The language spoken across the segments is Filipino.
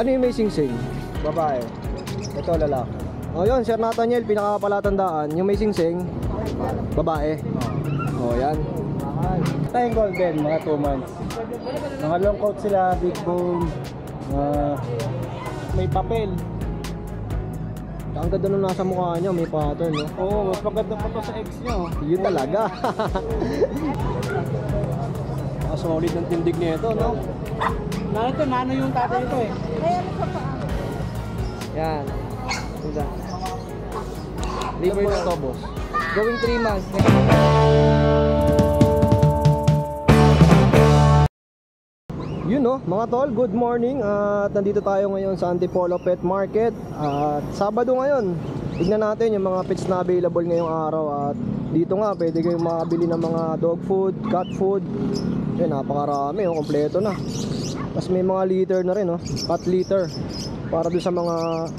Ano yung may sing-sing? Babae. Ito lalaki. O yun, Sir Nathaniel, pinakapalatandaan. Yung may sing-sing, babae. O yan. Tayong golden, mga 2 months. Mga long coat sila, big bone. May papel. Ang ganda nung nasa mukha niya, may pattern, no? Oo, mas maganda pa to sa ex nyo. Yun talaga. Solid ng tindig nito, no? Nano yung tatay nito eh. Yan. Sunda. Liver na to, boss. Going 3 months. Yun, no? Mga tol, good morning. At nandito tayo ngayon sa Antipolo Pet Market. At Sabado ngayon. Tignan natin yung mga pets na available ngayong araw. At dito nga, pwede kayong makabili ng mga dog food, cat food. Yan, napakarami, oh, kompleto na. Tapos may mga litter na rin, oh, cat litter. Para doon sa mga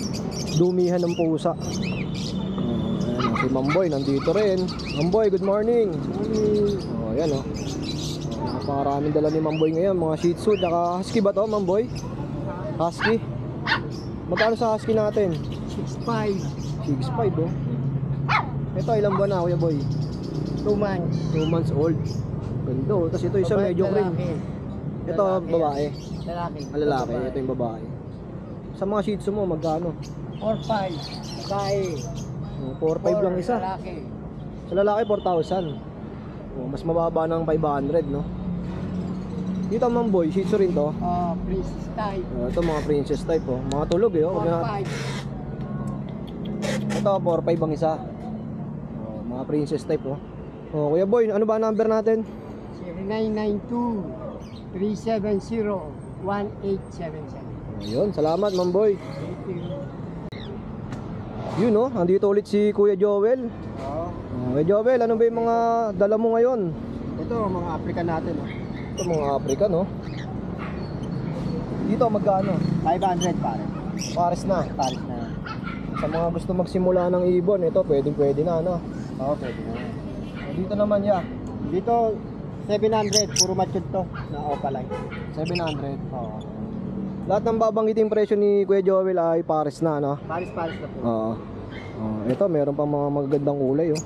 dumihan ng pusa. Ayan, si Mamboy nandito rin. Mamboy, good morning. Oh, yan, oh. Napakaraming dala ni Mamboy ngayon. Mga Shih Tzu, naka Husky ba to, Mamboy? Husky? Magkano sa Husky natin? 6'5". 6'5", oh. Ito, ilang buwan na, Kuya Boy? 2 months. 2 months old. Ganda, oh. Tapos ito isa medyo cream. Ito, babae. Lalaki. Lalaki, ito yung babae. Sa mga Shih Tzu mo, magkano? 4'5". Babae. 4'5 lang isa. Lalaki. Sa lalaki, 4,000. Oh, mas mababa ng 500, no? Dito, Mamboy, Shih Tzu rin to. Princess type. Ito, mga princess type, oh. Mga tulog, eh, oh. 4'5". Ito, 4'5 ang isa. Oh, mga princess type, oh. Oh, Kuya Boy, ano ba ang number natin? 0992-370-1877. Ayun, salamat, Mamboy. Thank you. Yun, no? Andito ulit si Kuya Joel. Oh. Kuya Joel, ano ba yung mga dala mo ngayon? Ito, mga African natin. Ito, mga African, no? Dito, magkano? 500 pare. Pares na. Paris na. Sa mga gusto magsimula ng ibon, ito, pwede na, no? Oo, pwede na. Dito naman, ya. Dito, 700. Puro matured to. Na opaline. 700. Oo. Lahat ng babanggiting presyo ni Kuya Joel ay pares na, no? Paris na po. Oo. Ito, meron pa mga magagandang kulay, oh.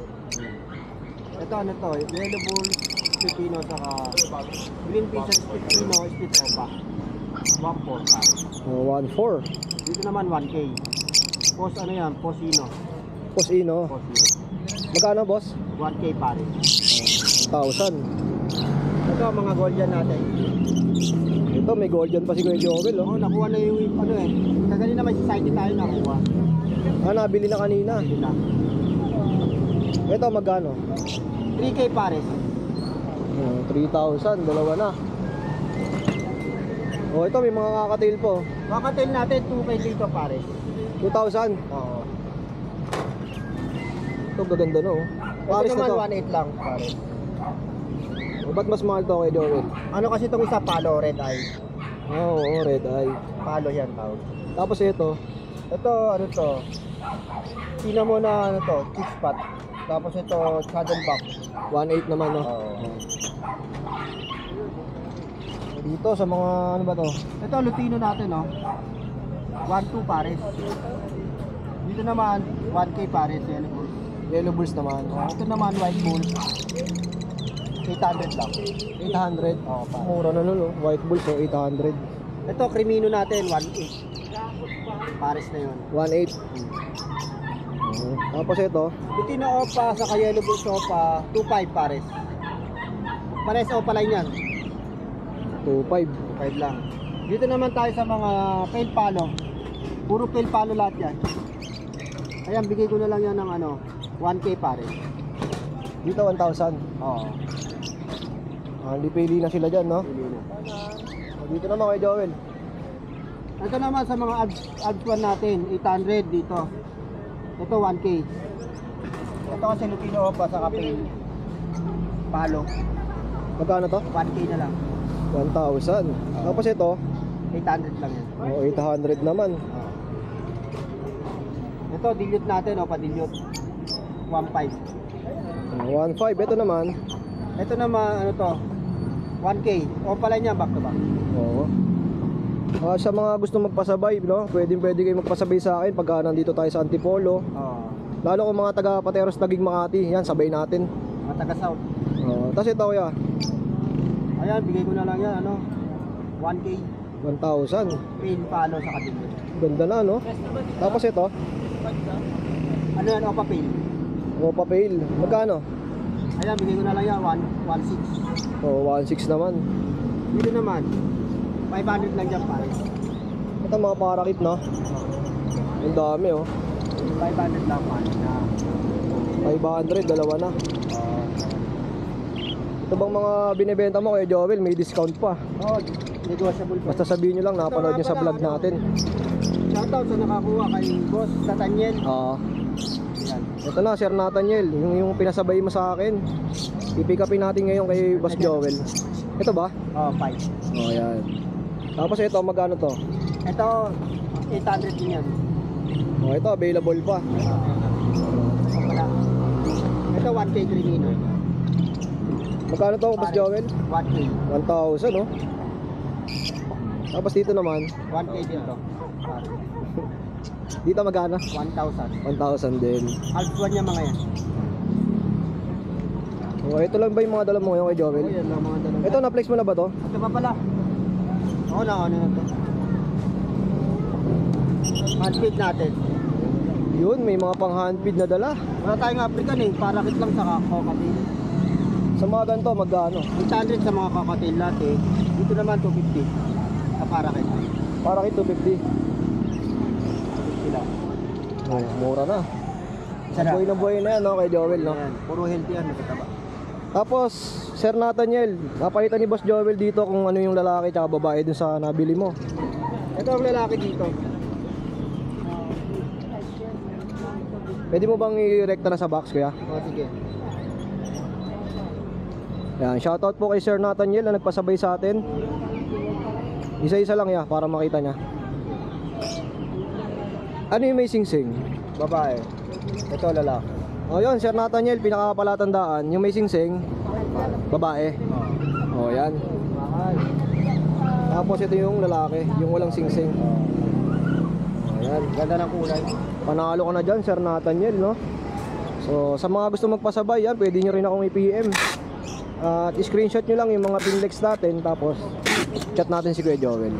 Ito, ano to? Yellow bull, Filipino, saka green fisher, Filipino, split opa. 1.4 pare. 1.4. Dito naman 1K. Post ano yan? Posino. Posino. Posino. Magkano, boss? 1K pare. 1,000. Ito ang mga golden natin. Ito, may golden pa si Kuya Joel, oh. Oo, nakuha na yung ano eh. Kaganina may society tayo nakuha. Nabili na kanina. Yun lang. Ito, magkano? 3K pares. 3,000, dalawa na. Oh, ito may mga kakatail po. Kakatil natin 2K dito pares. 2,000. Oo. Ito, gaganda, no? Paris Ito na to. naman 1.8 lang pares. Oh, ba't mas mahal to kay Joel? Ano kasi itong isa palo, red eye. Oo, red eye. Palo yan tawag. Tapos ito, Ito, ano to? Sino mo na ano to? Kick spot. Tapos ito, saddleback. 1,800 naman, no? Oo. Dito sa mga, ano ba to? Ito, Lutino natin, no? 1.2 pares. Dito naman, 1K pares. Yellow bull. Yellow bulls naman. Ito naman, white bull. 800 lang. 800. Oo, pares. Mura na nun, no? White bulls, so 800. Ito, Crimino natin, 1.8. Pares na yun. 1,800. Tapos ito, Lutino Opa, saka Yellow Bulls Opa, 2.5 pares. Pares Opa line yan. 2,500. 2.5 lang. Dito naman tayo sa mga pale palo. Puro pale palo lahat yan. Ayan, bigay ko na lang yan ng ano, 1K pares. Dito 1,000. Oo. Hindi pili na sila dyan, no? Pili na. Dito naman kay Joel. Ito naman sa mga ads one natin, 800 dito. Ito 1K. Ito kasi Lutino Opa sa pale palo. Magkano to? 1K na lang. 1,000. Tapos ito, 800 lang yan. 800 naman. Ito, dilute natin, pa-dilute. 1.5. 1,500. Ito naman. Ito naman, ano to? 1K. O pala niya, back to back. Oo. Sa mga gusto magpasabay, no? Pwede kayo magpasabay sa akin pagka nandito tayo sa Antipolo. Oo. Lalo kung mga taga Pateros, Taguig, Makati, yan, sabay natin. Mga taga South. Tapos ito kuya, Ayan, bigay ko na lang yan, ano? 1K. 1,000. Pain palo sa kadili. Ganda na, no? Tapos ito, Ano yan, Opa Pain? Opa Pail. Magkano? Ayan, bigay ko na lang yan, 1.6. 1,600 naman. Dito naman, 500 lang dyan pare. Ito mga parakit, no? Ang dami, oh. 500 lang pare na. 500, dalawa na. Ito bang mga binibenta mo kay Joel, may discount pa. Oo, negotiable pa. Basta sabihin nyo lang, napanood nyo sa vlog natin. Shoutout sa nakakuha kay Boss Nathaniel. Yan. Ito na, Sir Nathaniel, yung pinasabay mo sa akin. I-pick upin natin ngayon kay Boss Joel. Ito ba? Oo, 5. Yan. Tapos ito, magkano to? Ito, 800 din yan. Ito, available pa. Wala. Ito, 1K Crimino. Magkano to, Boss Joel? 1K. 1,000, no? Tapos dito naman, 1K din to. dito magkano? 1,000. 1,000 din. Half one niya mga yan. Ito lang ba yung mga dala mo ngayon kay Joel? Oo, yan lang mga dalawang. Ito, na-flex mo na ba to? Ito pa pala. Oo na, ano na to. Handfeed natin. Yun, may mga pang handfeed na dala. Wala tayong African eh. Parakit lang sa cocktail. Sa mga ganito, magkano? 800 sa mga cocktail lahat eh. Dito naman 250. Sa parakit. Para kay 250. 250 lang. Ay, mura na. Sarap. Buhay na yan, no, kay Joel, no? Ayan, puro healthy yan. Nakataba. Tapos, Sir Nathaniel, napalitan ni Boss Joel dito kung ano yung lalaki tsaka babae dun sa nabili mo. Ito ang lalaki dito. Pwede mo bang i-recta na sa box, kuya? O sige. Yan, shoutout po kay Sir Nathaniel na nagpasabay sa atin. Isa-isa lang ya, para makita niya. Ano yung may sing-sing? Babae. Ito lalaki. O yun, Sir Nathaniel, pinakapalatandaan, yung may sing-sing, babae. O yan. Mahal. Tapos ito yung lalaki, yung walang sing-sing. Ayan, Ganda ng kulay. panalo ko na dyan, Sir Nathaniel, no? So, sa mga gusto magpasabay, yan, pwede nyo rin akong i-PM. At screenshot nyo lang yung mga pinlex natin, tapos chat natin si Kuya Joel.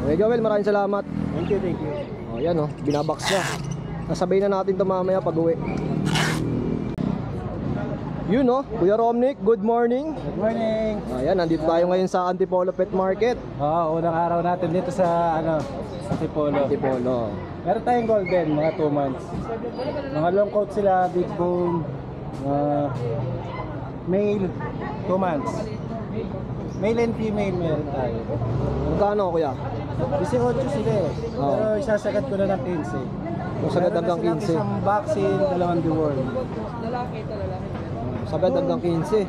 Kuya Joel, maraming salamat. Thank you, thank you. O yan, no, binabox na. Nasabay na natin ito mamaya pag uwi. Yun, no, Kuya Romnick, good morning. Good morning. Ayan, nandito tayo ngayon sa Antipolo Pet Market. Oo, unang araw natin dito sa Antipolo. Antipolo. Meron tayong golden, mga 2 months. Mga long coat sila, big bone. Male, 2 months. Male and female meron tayo. Magkano, Kuya? 18 sila eh. Oo. Pero isasagat ko na ng 15. Sagad hanggang Meron na silang 15. isang vaccine, 2 deworm. Sagad hanggang 15.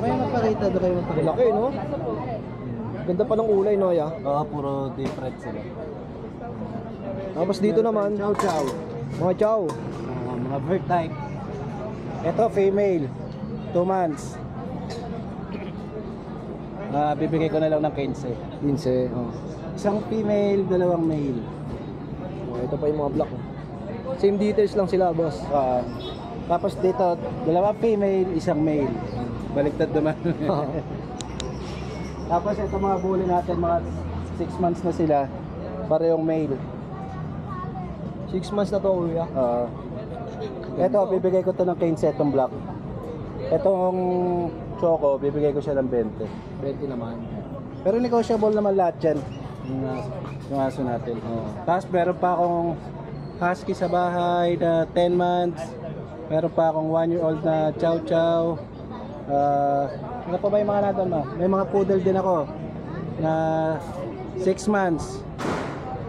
May magpakita, doon kayo magpakita. Laki, no? Ganda pa ng kulay, no, ya? Oo, puro different sila. Tapos dito naman, Chow chow. mga chow. Mga bird type. Ito female, 2 months. Bibigay ko na lang ng 15. 15. Oh. Isang female, 2 male. Oh, ito pa yung mga black. Oh. Same details lang sila, boss. Tapos dito, 2 female, 1 male. Baliktad naman. Tapos ito mga bully natin, mga 6 months na sila. Parehong male. 6 months na to, kuya. Ito, bibigay ko to ng 15 itong black. Itong choco, bibigay ko siya ng 20. 20 naman. Pero negotiable naman lahat yan. Yung aso natin. Tapos meron pa akong husky sa bahay na 10 months. Meron pa akong 1-year-old na chow chow. Ano pa ba yung mga natin mo? May mga poodle din ako na 6 months.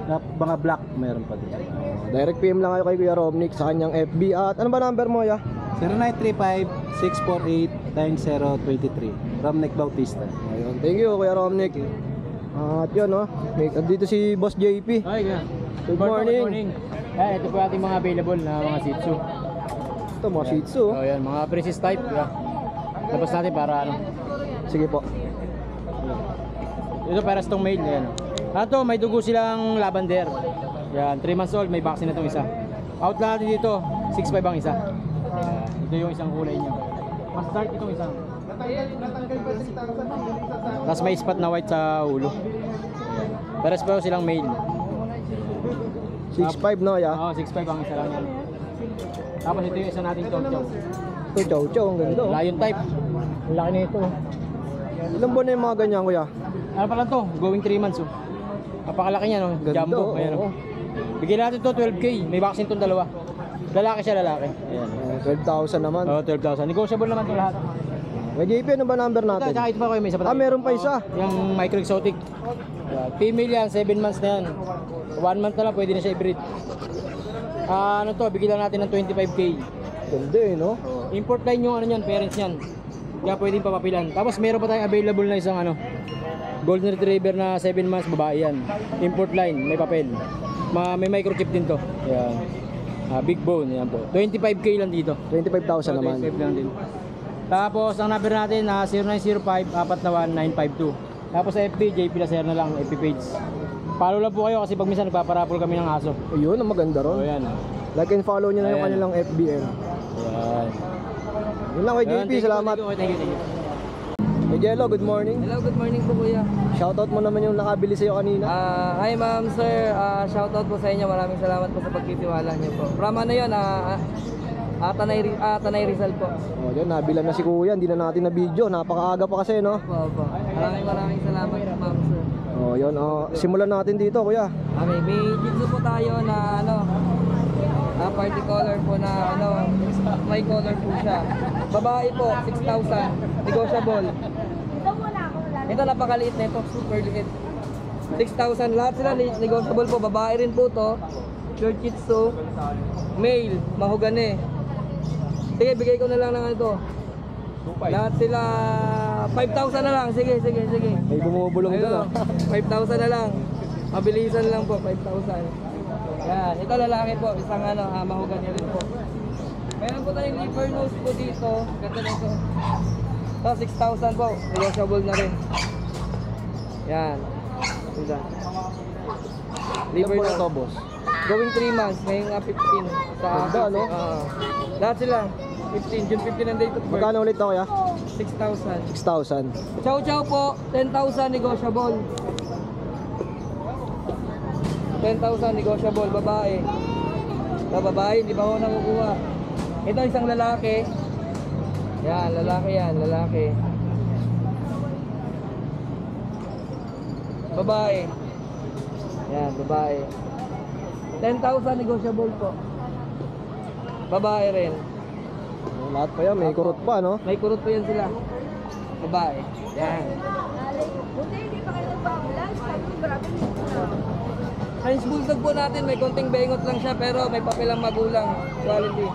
Na mga black meron pa din. Direct PM lang kayo kay Kuya Romnick sa kanyang FB. At ano ba number mo, ya? 0935-648-9023 Romnick Bautista. Ayun. Thank you, Kuya Romnick. At yun, no? Dito si Boss JP. Hi, Good morning. Ito po ating mga available na mga Shih Tzu. Ito, mga Shih Tzu. Oh, yan, mga princess type. Yeah. Tapos natin para ano. Sige po. Ito para sa tong male. Yan. Ito, may dugo silang lavender. Yan, 3 months old, may vaccine na itong isa. Out lahat dito, 6'5 ang isa. Ito yung isang kulay niya. Mas dark itong isang. Tapos may spot na white sa ulo. Pares pa silang male. 6'5 no, ya? Oo, 6'5 ang isa lang yan. Tapos ito yung isa nating chow chow. Ito, chow chow, ang ganda oh. Lion type. Ang laki na ito. Ilang buwan na yung mga ganyan, kuya? Ano pa lang to? Going 3 months oh. Napakalaki niya no, Ganda, jumbo. Ayan oo. oh. Bigyan natin to 12k. May vaccine tong dalawa. Lalaki siya, lalaki. Ayan. 12,000 naman. Oh, 12,000. Negotiable naman to lahat. May JP, ano ba number Ito, natin? tsaka ito pa kayo, may isa pa tayo. Ah, meron pa isa. Yung micro exotic. Female yan, 7 months na yan. 1 month na lang, pwede na siya i-breed. Ano to, bigyan lang natin ng 25k. Ganda eh, no? Import line yung ano yan, parents yan. Kaya pwedeng papapilan. Tapos meron pa tayong available na isang ano, golden retriever na 7 months, babae yan. Import line, may papel. May microchip din to. Yan. Big bone, yan po. 25k lang dito. 25,000 naman. 25 lang din. Tapos ang number natin na 0905-491-952. Tapos sa FB, JP Lacer na lang, FB page. Follow lang po kayo kasi pag minsan nagpaparapol kami ng aso. Ayun, ang maganda So ron. yan. Like and follow nyo na yung Ayan. kanilang FBL. Yan. Yun lang kay Ayan, JP, thank you, salamat. Thank you. Hey Jello, good morning. Hello, good morning po kuya. Shoutout mo naman yung nakabili sa'yo kanina. Hi ma'am, sir. Shoutout po sa inyo. Maraming salamat po sa pagtitiwala niyo po. From ano yun, Tanay Rizal po. Oh, yun, nabilan na si Kuya, hindi na natin na video. Napakaaga pa kasi, no? Opo. Maraming salamat po ma'am, sir. Oh, yun. Simulan natin dito, Kuya. May jitsu po tayo na party color po na may color po siya. Babae po, 6,000. Negotiable. Ito napakaliit na ito, super liit. 6,000 lahat sila negotiable po. Babae rin po to. Pure Jitsu. Male, mahogani. Sige, bigay ko na lang ng ito. Lahat sila 5,000 na lang. Sige. May bumubulong doon, Ayun, 5,000 na lang. Mabilisan lang po, 5,000. Yan, ito lalaki po, isang mahogani rin po. Meron po tayong liver nose po dito. Ganda na ito. Ito, 6,000 po. Negotiable na rin. Yan. Ito. Liver Ilan po na nose. to, boss? Going 3 months, ngayong 15. Sa Ganda, no? lahat sila. 15, June 15 ang date of birth. Magkano ulit to, Kuya? 6,000. 6,000. Chow chow po, 10,000 negotiable. 10,000 negotiable, babae. Sa babae, hindi pa ako nakukuha. Ito isang lalaki. Yan, lalaki. Babae. Yan, babae. 10,000 negotiable po. Babae rin. Lahat pa yan, may kurot pa, no? May kurot po yan sila. Babae. Yan. Buti hindi pa kayo nagpa-ambulance. Sabi ko, grabe nito. French Bulldog po natin, may konting bengot lang siya pero may papel ang magulang. Quality.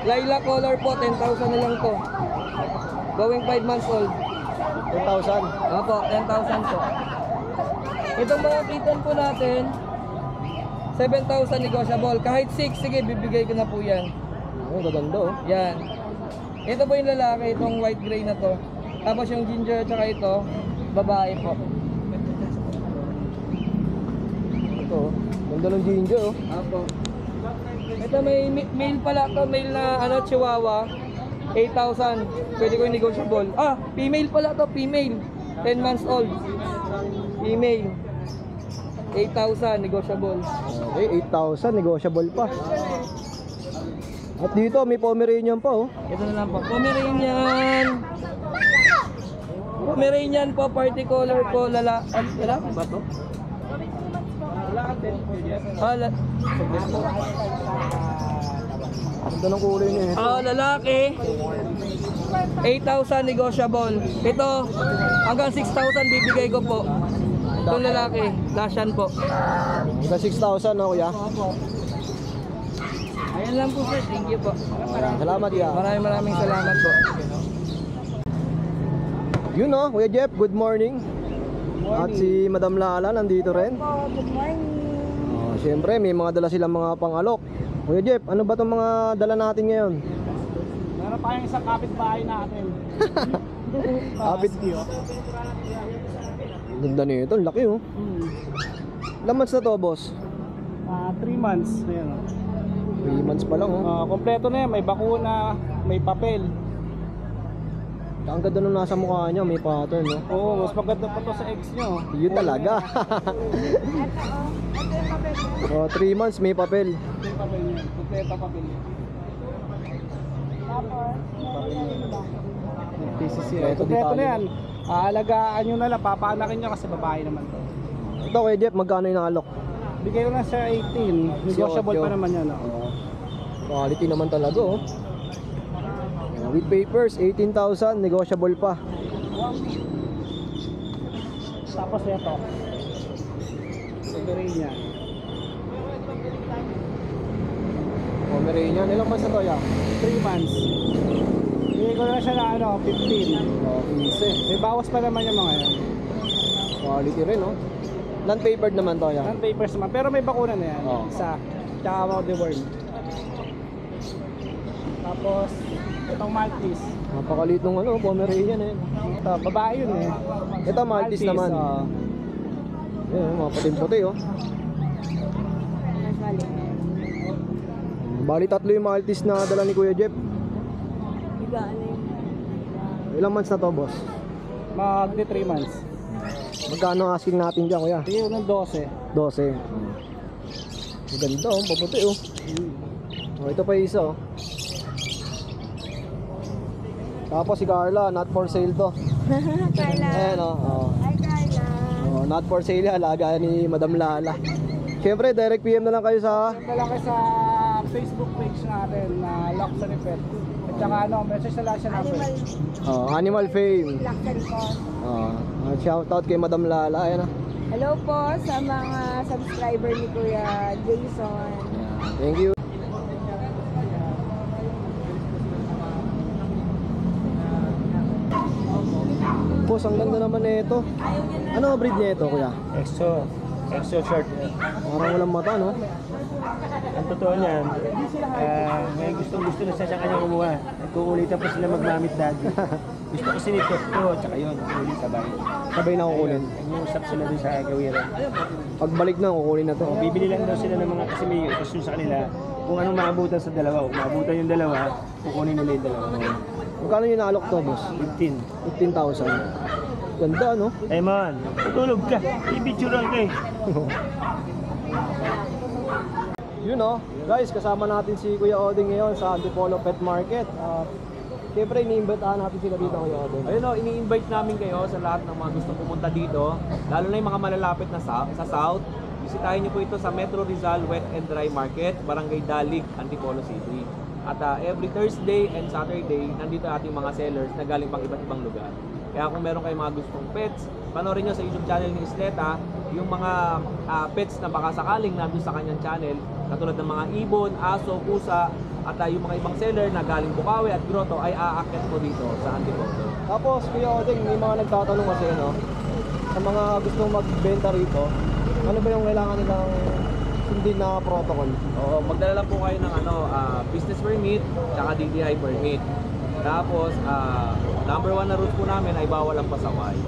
Lilac color po, 10,000 na lang to. Going 5 months old. 10,000. Opo, 10,000 po. Itong mga kitten po natin, 7,000 negotiable. Kahit 6, sige, bibigay ko na po yan. Oh, gaganda, oh. Yan. Ito po yung lalaki, itong white gray na to. Tapos yung ginger at saka ito, babae po. Ito, oh. Ganda ng ginger, oh. Apo. Ito may male pala to, male na chihuahua. 8,000. Pwede ko yung negotiable. Female pala to, female. 10 months old. Female. 8,000 negotiable. Okay, 8,000, negotiable pa. At dito, may Pomeranian pa, oh. Ito na lang po. Pomeranian. Pomeranian po, party color po, lalaki ba to? Ganda ng kulay niya, ito. Lalaki. 8,000 negotiable. Ito, hanggang 6,000 bibigay ko po. Itong lalaki, Lashan po. Hanggang 6,000, no, Kuya? Ayan lang po sir, thank you po. Salamat, Kuya. Maraming salamat po. Yun, no, Kuya Jeff, good morning. At si Madam Lala nandito rin. Good morning. Siyempre, may mga dala silang mga pangalok. Kuya Jeff, ano ba itong mga dala natin ngayon? Meron pa yung isang kapitbahay natin. Kapit. Ganda nito, ang laki oh. Ilang months na to, boss? 3 months. Ayan. 3 months pa lang oh. Kompleto na yan. May bakuna, may papel. Ang ganda nung nasa mukha niya, may pattern no. Oo, mas maganda pa to sa ex nyo. Yun talaga. Oh, 3 months may papel. May papel niya. Kompleto papel niya. PCC. Kompleto Kompleto na detalye. yan. Aalagaan nyo na lang. Papaanakin nyo kasi babae naman to. Ito kay Jeff, magkano yung nakalok? Bigay ko na sa 18. Negotiable pa naman yan. Oh. Quality naman talaga oh. With papers, 18,000, negotiable pa. Tapos ito. Pomeranian. Pomeranian, ilang months na to ya? 3 months. Bigay ko na siya na 15. Oh, easy. May bawas pa naman yung mga yan. Quality rin oh. Non-papered naman to ya. Non-papers naman. Pero may bakuna na yan. Oo. Isa. Tsaka mga deworm. Tapos, itong Maltese. Napakaliit nung ano, Pomeranian eh. Ito, babae yun eh. Ito Maltese naman. Ayan, mga puting-puti oh. Bali tatlo yung Maltese na dala ni Kuya Jeff. Ilang months na to, boss? Magdi 3 months. Magkano asking natin dyan, Kuya? Bigay ko ng 12. 12. Maganda oh, paputi oh. Oh, ito pa yung isa oh. Tapos si Carla, not for sale to. Carla. Ayan oh. Oh. Hi, Carla. Oh, not for sale, halaga ni Madam Lala. Siyempre, direct PM na lang kayo sa Ito lang kayo sa Facebook page natin na Luxury Pet. At saka message na lang siya number. Animal Fame. Luxury po. Shout out kay Madam Lala. Ayan ah. Hello po sa mga subscriber ni Kuya Jason. Thank you. Boss, ang ganda naman nito. Ano breed niya ito, Kuya? Exo short. Parang walang mata, no? Ang totoo niyan, may gusto na siya kanya kumuha. Nagkukulitan pa sila magmamit daddy. Gusto ko sinikot to, tsaka yun, ulit sabay. Sabay na kukunin. Nag-uusap sila dun sa gawiran. Pagbalik na, kukunin na to. Bibili lang daw sila ng mga kasi may question sa kanila kung anong maabutan sa dalawa. Kung maabutan yung dalawa, kukunin nila yung dalawa. Magkano yung naalok to, boss? 15. 15,000. Ganda, no? Hey man, tutulog ka. Ibituran ka eh. Yun, no? Guys, kasama natin si Kuya Oding ngayon sa Antipolo Pet Market. Siyempre, iniimbitahan natin sila dito, Kuya Oding. Ayun o, ini-invite namin kayo sa lahat ng mga gustong pumunta dito, lalo na yung mga malalapit na sa South. Bisitahin niyo po ito sa Metro Rizal Wet and Dry Market, Barangay Dalig, Antipolo City. At every Thursday and Saturday, nandito ating mga sellers na galing pang iba't ibang lugar. Kaya kung meron kayong mga gustong pets, panoorin nyo sa YouTube channel ni Isleta yung mga pets na baka sakaling nandun sa kanyang channel, katulad ng mga ibon, aso, pusa, at yung mga ibang seller na galing Bukawi at Grotto ay aakyat po dito sa Antipolo. Tapos, Kuya Oding, may mga nagtatanong kasi, no? Sa mga gustong magbenta rito, ano ba yung kailangan nilang sundin na protocol? Oo, magdala lang po kayo ng business permit, tsaka DTI permit. Tapos, number 1 na route po namin ay bawal ang pasaway.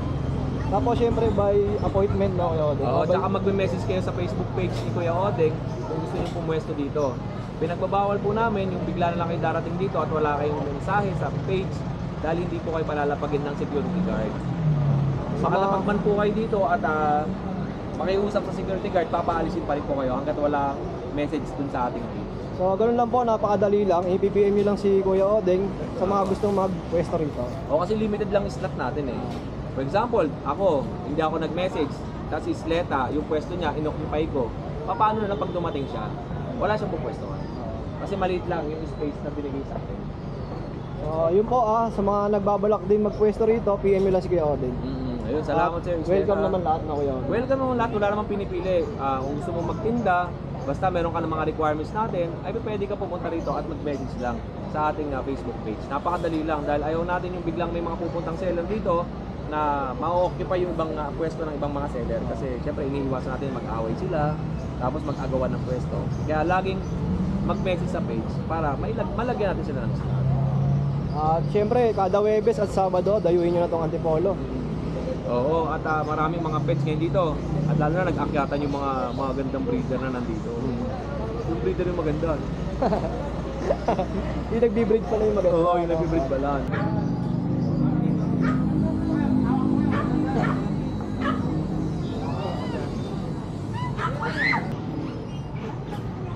Tapos, syempre, by appointment, no, Kuya Oding? Oo, tsaka magme-message kayo sa Facebook page ni Kuya Odeng kung gusto niyo pumuesto dito. Pinagbabawal po namin yung bigla na lang kayo darating dito at wala kayong mensahe sa page dahil hindi po kayo palalapagin ng security guard. Makalapag man po kayo dito at makiusap sa security guard, papaalisin pa rin po kayo hanggat wala message dun sa ating page. So, ganun lang po, napakadali lang. I-PPM nyo lang si Kuya Odeng sa mga gustong mag-pwesto rito. O kasi limited lang slot natin eh. For example, ako, hindi ako nag-message, tapos si Isleta, yung pwesto niya, inoccupy ko. Paano na lang pag dumating siya? Wala siyang pupwestohan. Kasi maliit lang yung space na binigay sa atin. So, yun po sa mga nagbabalak din magpwesto rito, PM nyo lang si Kuya Odeng. Ayun, salamat sir. Isleta. Welcome naman lahat na Kuya Odeng. Welcome naman lahat, wala namang pinipili. Kung gusto mo magtinda, basta meron ka ng mga requirements natin, ay pwede ka pumunta rito at mag-message lang sa ating Facebook page. Napakadali lang dahil ayaw natin yung biglang may mga pupuntang seller dito na ma-occupy yung ibang pwesto ng ibang mga seller. Kasi syempre iniiwasan natin mag-away sila, tapos mag-agawan ng pwesto. Kaya laging mag-message sa page para malagyan natin sila ng slot. At syempre, kada Webes at Sabado, dayuhin nyo na tong Antipolo. Oo, at maraming mga pets ngayon dito. At lalo na nag-akyatan yung mga gandang breeder na nandito. Yung breeder yung maganda. Yung nagbi-breed pala yung maganda. Oo, yung nag-breed pala.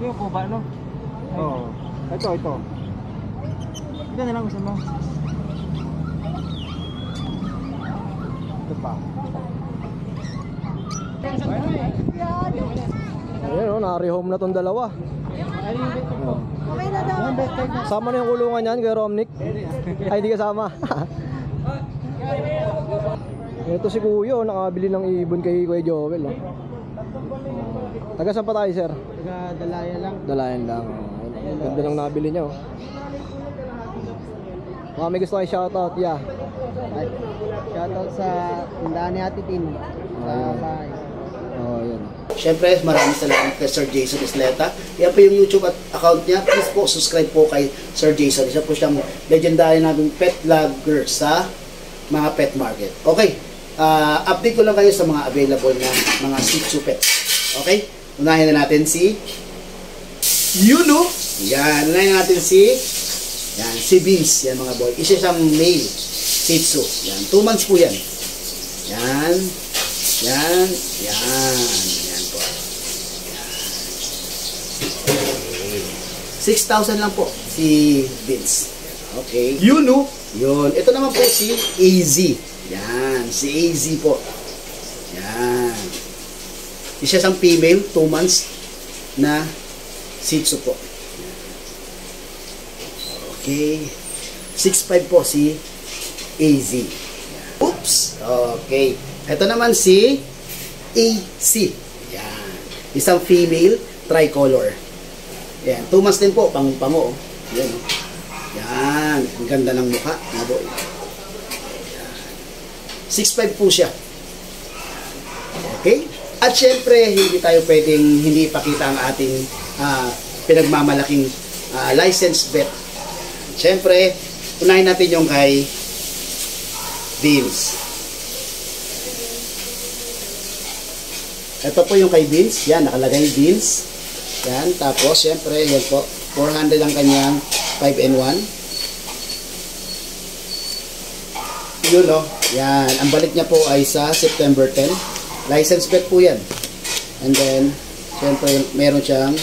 Yung po ba, no? Oo. Ito. Ito na lang gusto mo. Ito pa. Ayan o, nari-home na tong dalawa. Okay na daw. Sama na yung kulungan yan kay Romnick. Ay, hindi kasama. Ito si Kuya, nakabili ng ibon kay Kuya Joel. Oh. Taga saan pa tayo, sir? Taga Dalaya lang. Dalayan lang. Ganda ng nabili niya. Oh. Mga may gusto kayo shoutout, yeah. Shoutout sa tindahan ni Ate Tin. Ayun. bahay. Oh, yan. Siyempre, maraming salamat kay Sir Jason Isleta. Yan po yung YouTube account niya. Please po, subscribe po kay Sir Jason. Isa po siyang legendary namin pet vlogger sa mga pet market. Okay, update ko lang kayo sa mga available na mga Shih Tzu pets. Okay, unahin na natin si Yuno. Yan, unahin natin si Vince. Yan mga boy. Isa siyang male Shih Tzu. Yan, 2 months po yan. Yan. Yan po. Okay. 6,000 lang po si Vince. Okay. Yuno. Yun. Ito naman po si AZ. Yan. Si AZ po. Yan. Isa siyang female, 2 months na Shih Tzu po. Okay. 6'5 po si AZ. Oops. Okay. Ito naman si AC. Yan. Isang female tricolor. Yan. 2 months din po. Pango. Yan. Yan. Ang ganda ng mukha. Yan. 6'5 po siya. Okay? At syempre, hindi tayo pwedeng hindi ipakita ang ating pinagmamalaking licensed vet. Syempre, unahin natin yung kay Vince. Ito po yung kay Vince. Yan, nakalagay Vince. Yan, tapos, syempre, yan po. 400 ang kanyang 5-in-1. Yun, no? Yan. Ang balik niya po ay sa September 10. License pet po yan. And then, syempre, meron siyang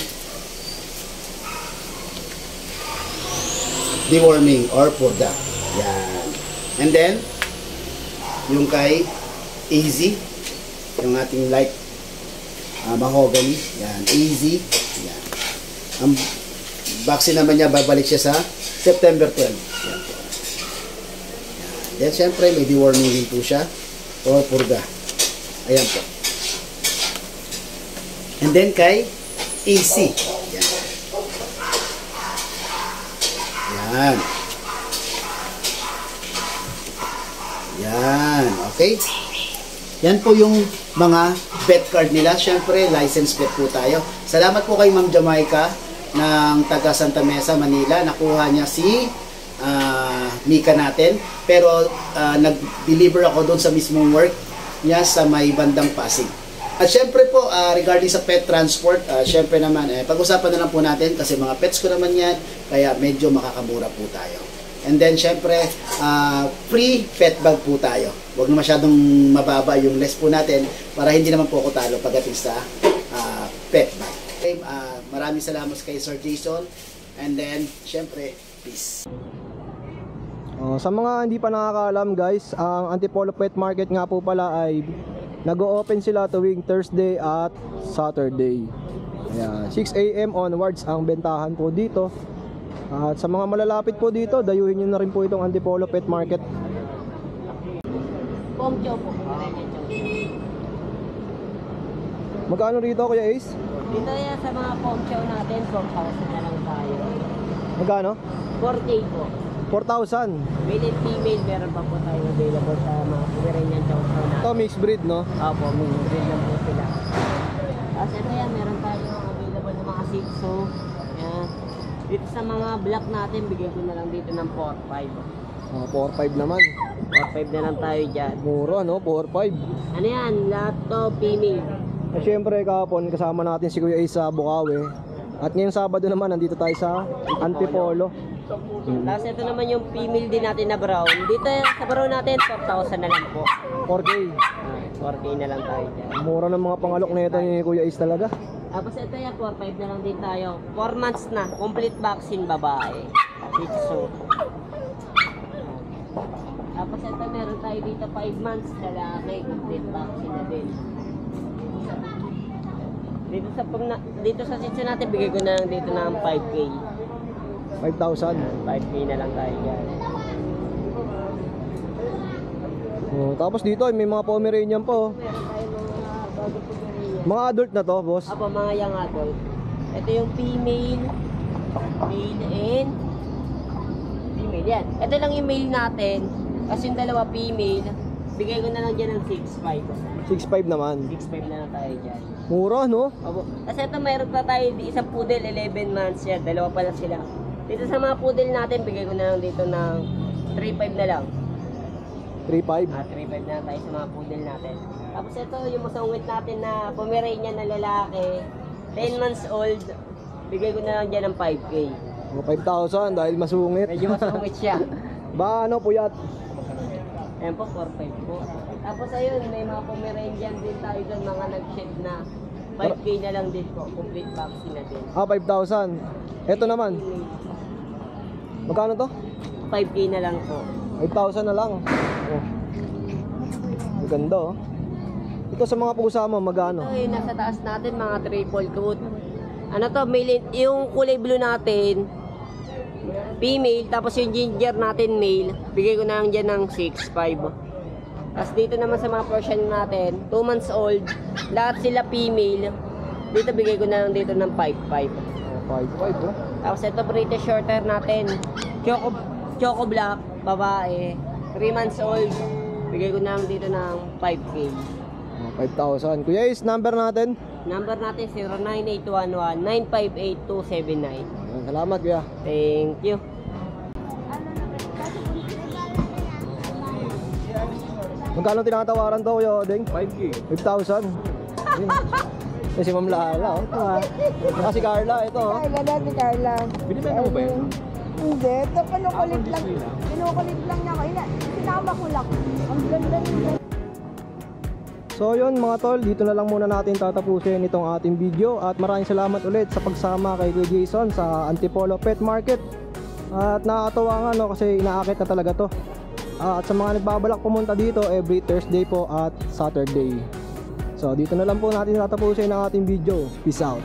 deworming or purda. Yan. And then, yung kay Easy, yung ating light mahogany. Yan. Easy. Yan. Ang vaccine naman niya, babalik siya sa September 12. Yan po. Yan. Then, syempre, may deworming din po siya or purga. Ayan po. And then, kay AC. Yan. Yan. Yan. Okay? Yan po yung mga vet card nila. Siyempre, license vet po tayo. Salamat po kay Ma'am Jamaica ng taga Santa Mesa, Manila. Nakuha niya si Mika natin. Pero nag-deliver ako doon sa mismong work niya sa may bandang Pasig. At syempre po, regarding sa pet transport, syempre naman, pag-usapan na lang po natin kasi mga pets ko naman yan, kaya medyo makakamura po tayo. And then, syempre, free pet bag po tayo. Huwag na masyadong mababa yung less po natin para hindi naman po ako talo pagdating sa pet bag. Okay, maraming salamat kay Sir Jason. And then, syempre, peace. Sa mga hindi pa nakakaalam guys, ang Antipolo Pet Market nga po pala ay nag-o-open sila tuwing Thursday at Saturday. Ayan, 6 AM onwards ang bentahan po dito. At sa mga malalapit po dito, dayuhin nyo na rin po itong Antipolo Pet Market. Pongcho po. Magkano rito Kuya Ace? Dito yan sa mga pongcho natin, 4,000 na lang tayo. Magkano? 4K po. 4,000. Male and female, meron pa po tayo available sa mga Pomeranian Chow Chow natin. Ito mixed breed, no? Opo, mixed breed lang po sila. Tapos ito yan, meron tayo available na mga Shih Tzu. Yan. Dito sa mga black natin, bigyan ko na lang dito ng 4,500. 4,500 naman. 4-5 na lang tayo dyan. Mura, no? 4-5. Ano yan? Lahat to female. At syempre kahapon kasama natin si Kuya Ace sa Bukawi. At ngayong Sabado naman nandito tayo sa Antipolo. Tapos ito naman yung female din natin na brown. Dito sa brown natin, 4,000 na lang po. 4K. 4K na lang tayo dyan. Mura ng mga pangalok na ito ni Kuya Ace talaga. Tapos ito yan, 4-5 na lang din tayo. 4 months na, complete vaccine babae. So, tapos ito meron tayo dito 5 months lalaki, complete vaccine na din. Dito sa sitio natin, bigay ko na lang dito ng 5K. 5,000. 5K na lang tayo dyan. Oh, tapos dito may mga Pomeranian pa oh. Meron tayo mga bago po ganyan. Mga adult na to, boss. Apo, mga young adult. Ito yung female, male and female. Yan. Ito lang yung male natin. Kasi yung dalawa female, bigay ko na lang dyan ng 6.5. 6'5 naman. 6.5 na lang tayo dyan. Mura, no? Opo. Kasi ito mayroon pa tayo isang poodle, 11 months yan. Dalawa pa lang sila. Dito sa mga poodle natin, bigay ko na lang dito ng 3.5 na lang. 3'5. 3.5 na lang tayo sa mga poodle natin. Tapos ito yung masungwit natin na Pomeranian na lalaki, 10 months old, bigay ko na lang dyan ng 5K. 5,000 dahil masungit. Medyo masungwit siya. Ba ano, puyat? Ayan po, 4.5 po. Tapos ayun, may mga Pomeranian din tayo doon, mga nag-shed na 5K na lang din po, complete vaccine na din. 5,000. Ito naman. Magkano to? 5K na lang po. 5,000 na lang. Oh. Maganda oh. Ito sa mga pusa mo, magkano? Ito yung nasa taas natin, mga triple coat. Ano to, male, yung kulay blue natin, female, tapos yung ginger natin male, bigay ko na lang dyan ng 6.5. Tapos dito naman sa mga Persian natin, 2 months old, lahat sila female, dito bigay ko na lang dito ng 5.5. 5,500 oh. Tapos ito British Shorter natin, Choco Black, babae, 3 months old, bigay ko na lang dito ng 5K. 5,000. Kuya Ace, number natin? Number natin 09811-958-279. Salamat kuya. Thank you. Magkano tinatawaran to kuya Odeng? 5K. 5,000. Ito si Ma'am Lala oh. Ito ha. Saka si Carla, ito oh. Carla dati, Carla. Binibenta mo ba yun? Hindi, ito kinukulit lang. Kinukulit lang niya ako. Sinama ko lang. Ang ganda nila. So yun mga tol, dito na lang muna natin tatapusin itong ating video. At maraming salamat ulit sa pagsama kay Kuya Jason sa Antipolo Pet Market. At nakakatawa nga no, kasi inaakit na talaga to. At sa mga nagbabalak pumunta dito, every Thursday po at Saturday. So dito na lang po natin tatapusin ang ating video. Peace out.